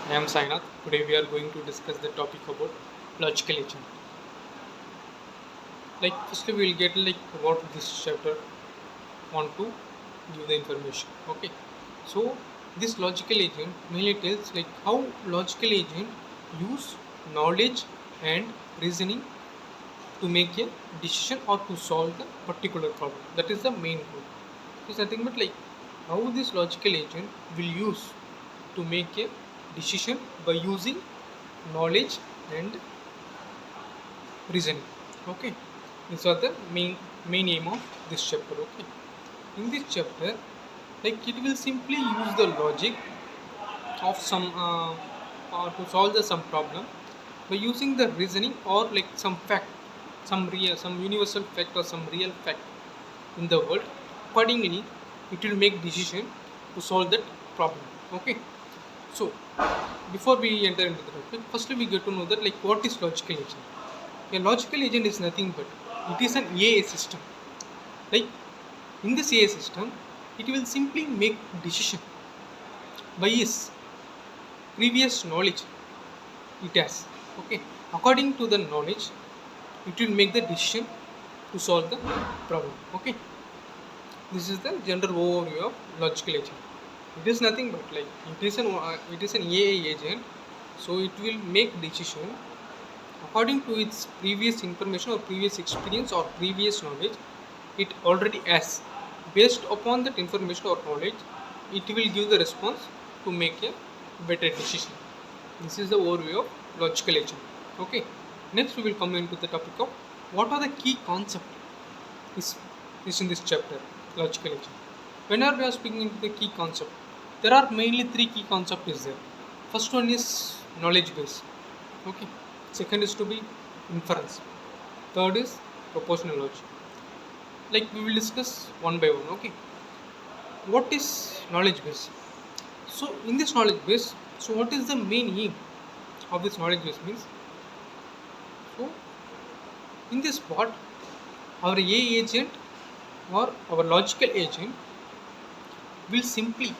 I am Sainath. Today we are going to discuss the topic about logical agent. Firstly we will get what this chapter want to give the information. Okay. So this logical agent mainly tells how logical agent use knowledge and reasoning to make a decision or to solve the particular problem. That is the main goal. It's nothing but how this logical agent will use to make a decision by using knowledge and reasoning. Okay, these are the main aim of this chapter. Okay, in this chapter, it will simply use the logic of some or to solve the some problem by using the reasoning or some fact, some universal fact or some real fact in the world. Accordingly, it will make decision to solve that problem. Okay, so before we enter into the topic, firstly we get to know that what is logical agent. A logical agent is nothing but it is an AI system. Like in this AI system, it will simply make decision by its previous knowledge it has. Okay, according to the knowledge, it will make the decision to solve the problem. Okay, this is the general overview of logical agent. It is nothing but it is an AI agent, so it will make decision according to its previous information or previous experience or previous knowledge it already has. Based upon that information or knowledge, it will give the response to make a better decision. This is the overview of logical agent. Okay, next we will come into the topic of what are the key concepts is in this chapter, logical agent. Whenever we are speaking into the key concept, there are mainly three key concepts is there. First one is knowledge base. Okay, second is to be inference, third is proportional logic. We will discuss one by one. Okay, what is knowledge base? So in this knowledge base, so what is the main aim of this knowledge base means, so in this part our AI agent or our logical agent will simply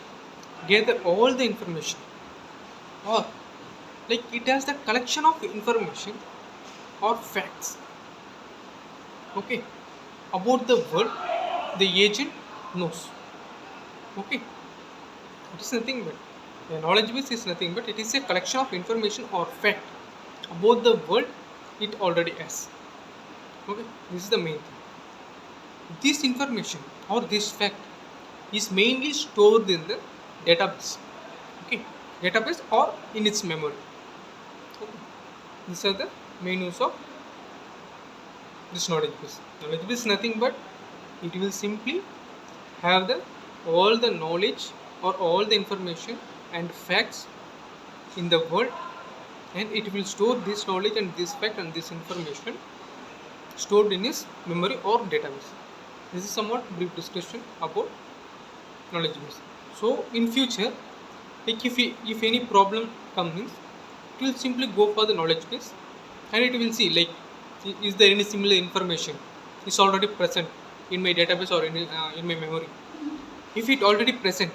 gather all the information, or it has the collection of information or facts, okay, about the world the agent knows. Okay, it is nothing but the knowledge base is nothing but it is a collection of information or fact about the world it already has. Okay, this is the main thing. This information or this fact is mainly stored in the database. Okay, database or in its memory. Okay, these are the main use of this knowledge base. Knowledge base is nothing but it will simply have the all the knowledge or all the information and facts in the world, and it will store this knowledge and this fact and this information stored in its memory or database. This is somewhat brief discussion about knowledge base. So in future, if any problem comes in, it will simply go for the knowledge base and it will see is there any similar information is already present in my database or in my memory. If it already present,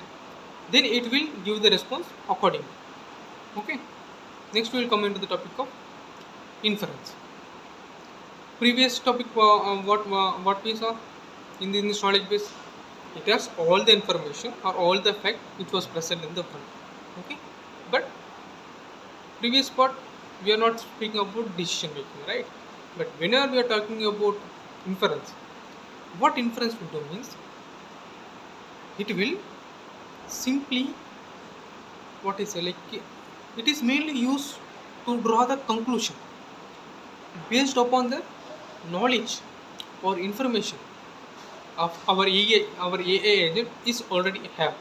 then it will give the response accordingly. Okay, next we will come into the topic of inference. Previous topic what we saw in this knowledge base, it has all the information or all the fact which was present in the world. Okay, but previous part we are not speaking about decision making, right? But whenever we are talking about inference, what inference will do means it will simply what is it is mainly used to draw the conclusion based upon the knowledge or information of our AI agent is already have.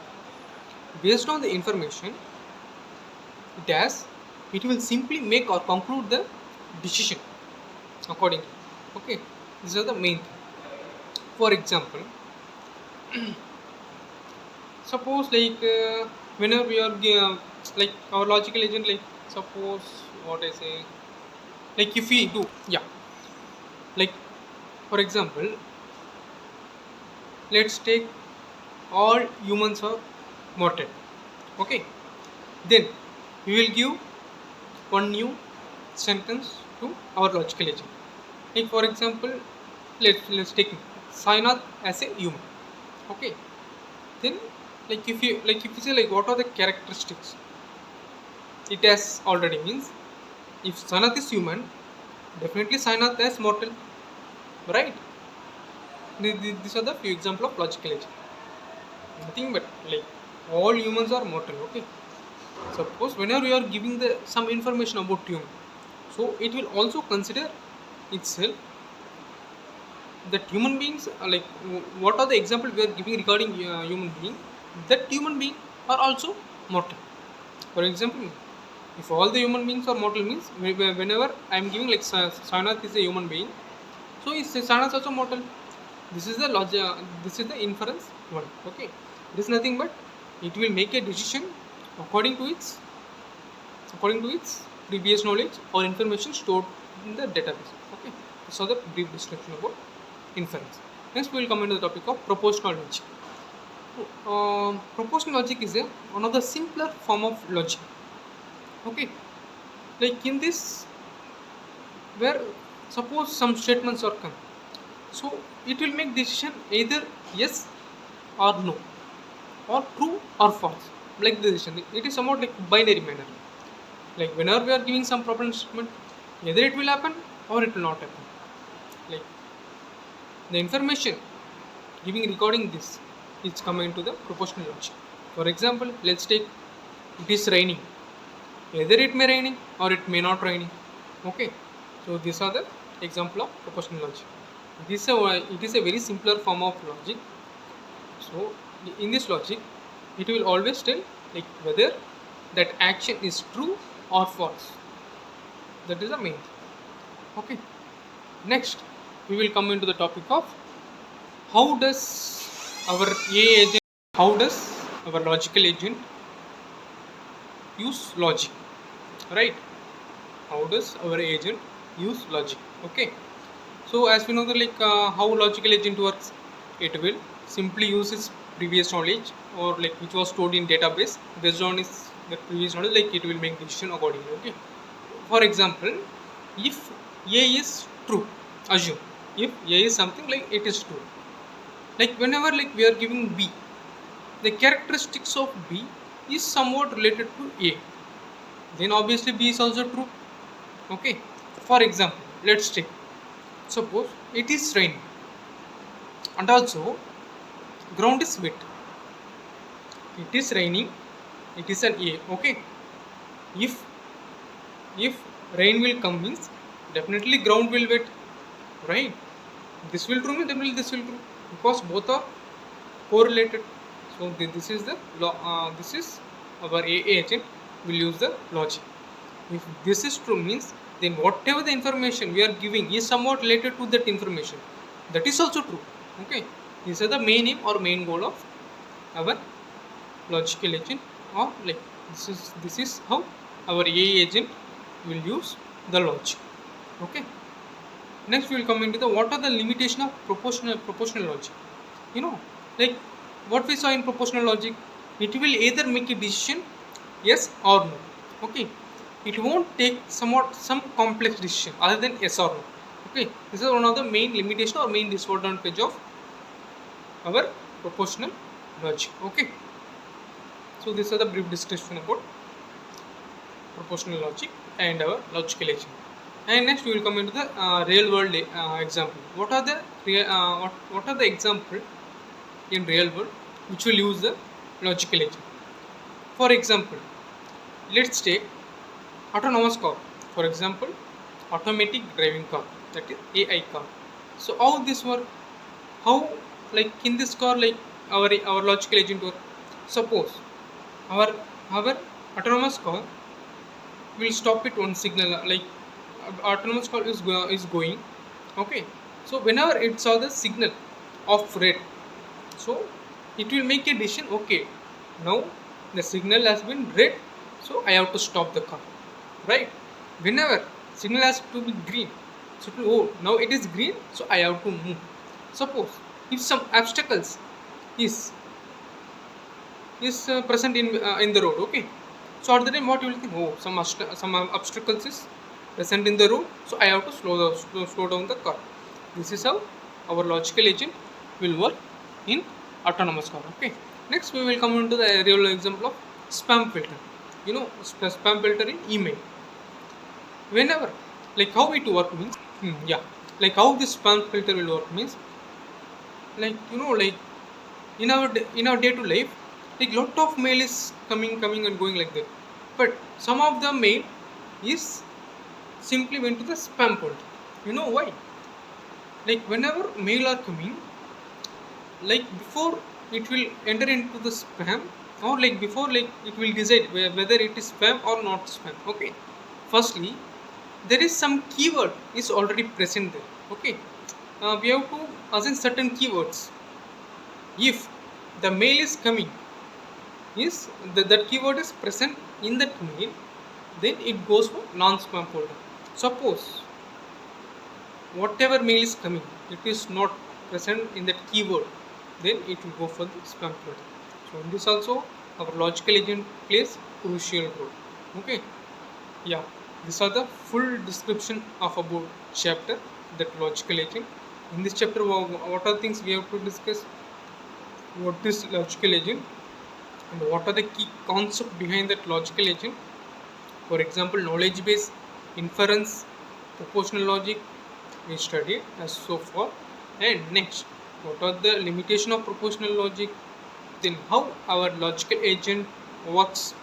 Based on the information it has, it will simply make or conclude the decision accordingly. Okay, these are the main thing. For example, suppose whenever we are our logical agent, suppose what I say, if we do, yeah, like for example, let's take all humans are mortal. Okay, then we will give one new sentence to our logical agent. Like for example, let's take Sainath as a human. Okay. Then if you say like what are the characteristics, it has already means if Sanath is human, definitely Sainath is mortal, right? These are the few example of logical agent. Nothing but like all humans are mortal. Okay. Suppose whenever you are giving the some information about human, so it will also consider itself that human beings are like what are the example we are giving regarding human being, that human being are also mortal. For example, if all the human beings are mortal means whenever I am giving like Sanath is a human being, so is Sanath also mortal. This is the logic. This is the inference one. Okay, it is nothing but it will make a decision according to its previous knowledge or information stored in the database. Okay, so the brief description about inference. Next, we will come into the topic of propositional logic. Propositional logic is one of the simpler form of logic. Okay, like in this, where suppose some statements are come, so it will make decision either yes or no, or true or false. Like the decision, it is somewhat like binary manner. Like whenever we are giving some problem statement, either it will happen or it will not happen. Like the information giving regarding this is coming to the proportional logic. For example, let's take it is raining. Either it may raining or it may not raining. Okay, so these are the example of proportional logic. It is a very simpler form of logic. So in this logic, it will always tell like whether that action is true or false. That is the main thing. Okay. Next, we will come into the topic of how does our AI agent, how does our logical agent use logic, right? How does our agent use logic? Okay. So as we know that like how logical agent works, it will simply use its previous knowledge or like which was stored in database. Based on its the previous knowledge, like it will make decision accordingly. Okay. For example, if A is true, assume if A is something like it is true. Like whenever like we are giving B, the characteristics of B is somewhat related to A. Then obviously B is also true. Okay. For example, let's take suppose it is raining and also ground is wet. It is raining. It is an A. Okay. If rain will come means definitely ground will wet, right? This will true means definitely this will true because both are correlated. So this is the this is our AA agent will use the logic. If this is true means then whatever the information we are giving is somewhat related to that information. That is also true. Okay. These are the main aim or main goal of our logical agent, or like this is how our AI agent will use the logic. Okay. Next we will come into the what are the limitation of proportional logic. You know, like what we saw in proportional logic, it will either make a decision yes or no. Okay, it won't take some complex decision other than yes or no. Okay, this is one of the main limitation or main disadvantage of our proportional logic. Okay, so these are the brief description about proportional logic and our logical agent. And next we will come into the real world example. What are the what are the example in real world which will use the logical agent? For example, let's take autonomous car. For example, automatic driving car, that is AI car. So how this work? How like in this car like our logical agent work? Suppose our autonomous car will stop it on signal like autonomous car is going. Okay, so whenever it saw the signal of red, so it will make a decision. Okay, now the signal has been red, so I have to stop the car, right? Whenever signal has to be green, so oh now it is green, so I have to move. Suppose if some obstacles is present in the road. Okay, So at the time, what you will think? Oh, some obstacles is present in the road, so I have to slow down the car. This is how our logical agent will work in autonomous car. Okay. Next, we will come into the real example of spam filter. Spam filter in email. Whenever, like how it work means, yeah, like how this spam filter will work means, like in our day to life, like lot of mail is coming and going like that, but some of the mail is simply went to the spam folder. You know why? Like whenever mail are coming, like before it will enter into the spam, or like before, like it will decide whether it is spam or not spam. Okay, firstly there is some keyword is already present there. Okay, we have to assign certain keywords. If the mail is coming, is that keyword is present in that mail, then it goes for non-spam folder. Suppose whatever mail is coming, it is not present in that keyword, then it will go for the spam folder. So in this also our logical agent plays crucial role. Okay, yeah, these are the full description of about chapter, that logical agent. In this chapter, what are things we have to discuss? What is logical agent and what are the key concepts behind that logical agent? For example, knowledge base, inference, propositional logic we studied as so far. And next, what are the limitation of propositional logic? Then how our logical agent works,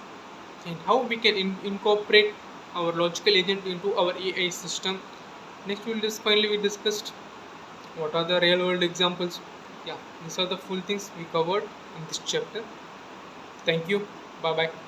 and how we can incorporate our logical agent into our AI system. Next, finally we discussed what are the real world examples. Yeah, these are the full things we covered in this chapter. Thank you. Bye bye.